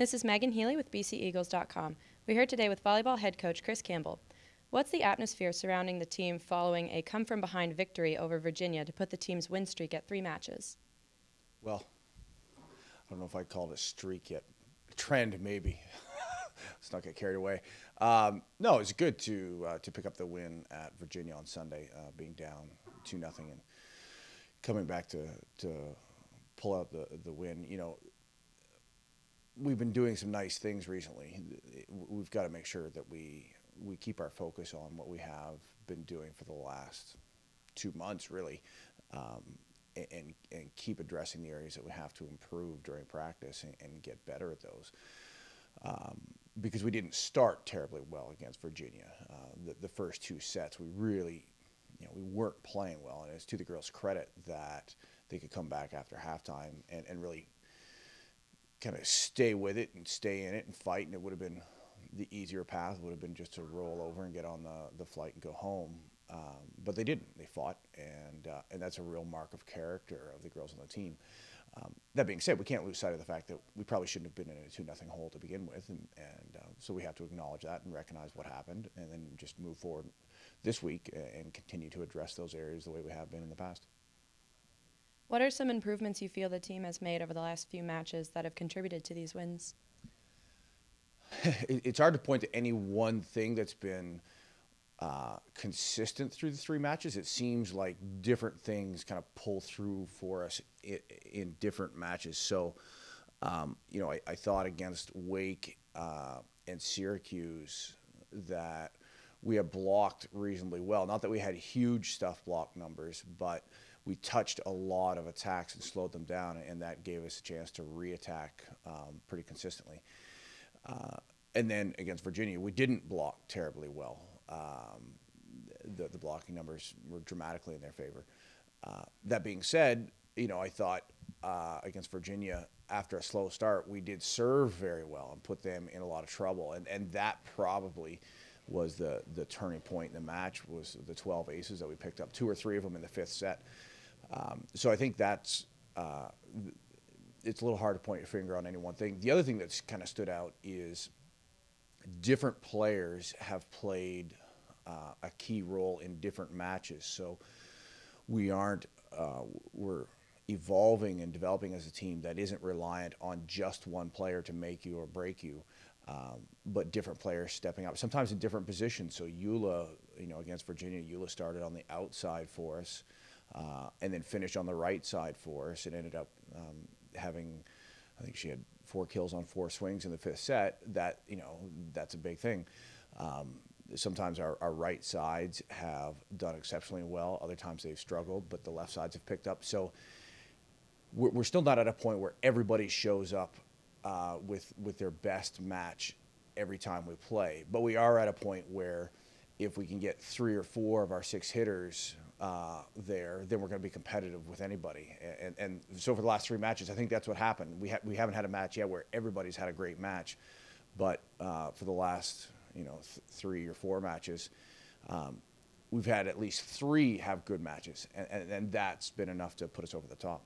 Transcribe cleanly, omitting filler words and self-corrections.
This is Megan Healy with BCEagles.com. We're here today with volleyball head coach Chris Campbell. What's the atmosphere surrounding the team following a come-from-behind victory over Virginia to put the team's win streak at 3 matches? Well, I don't know if I'd call it a streak yet. A trend, maybe. Let's not get carried away. No, it's good to pick up the win at Virginia on Sunday, being down 2-0 and coming back to pull out the win. You know, we've been doing some nice things recently. We've got to make sure that we keep our focus on what we have been doing for the last 2 months, really, and keep addressing the areas that we have to improve during practice and get better at those. Because we didn't start terribly well against Virginia. The first 2 sets, we really, we weren't playing well, and it's to the girls' credit that they could come back after halftime and really kind of stay with it and stay in it and fight, and it would have been the easier path would have been just to roll over and get on the flight and go home. But they didn't. They fought, and that's a real mark of character of the girls on the team. That being said, we can't lose sight of the fact that we probably shouldn't have been in a 2-0 hole to begin with, and so we have to acknowledge that and recognize what happened, and then just move forward this week and continue to address those areas the way we have been in the past. What are some improvements you feel the team has made over the last few matches that have contributed to these wins? It's hard to point to any one thing that's been consistent through the 3 matches. It seems like different things kind of pull through for us in different matches. So, I thought against Wake and Syracuse that we have blocked reasonably well. Not that we had huge stuff block numbers, but we touched a lot of attacks and slowed them down, and that gave us a chance to re-attack pretty consistently. And then against Virginia, we didn't block terribly well. The blocking numbers were dramatically in their favor. That being said, I thought against Virginia, after a slow start, we did serve very well and put them in a lot of trouble. And that probably was the turning point in the match, was the 12 aces that we picked up, 2 or 3 of them in the 5th set. So I think that's it's a little hard to point your finger on any one thing. The other thing that's kind of stood out is different players have played a key role in different matches. So we're evolving and developing as a team that isn't reliant on just one player to make you or break you, but different players stepping up, sometimes in different positions. So Eula, against Virginia, Eula started on the outside for us and then finished on the right side for us and ended up having, I think she had 4 kills on 4 swings in the 5th set. That, that's a big thing. Sometimes our right sides have done exceptionally well. Other times they've struggled, but the left sides have picked up. So we're still not at a point where everybody shows up with their best match every time we play. But we are at a point where if we can get 3 or 4 of our 6 hitters there, then we're going to be competitive with anybody. And so for the last 3 matches, I think that's what happened. We haven't had a match yet where everybody's had a great match, but for the last 3 or 4 matches, we've had at least 3 have good matches, and that's been enough to put us over the top.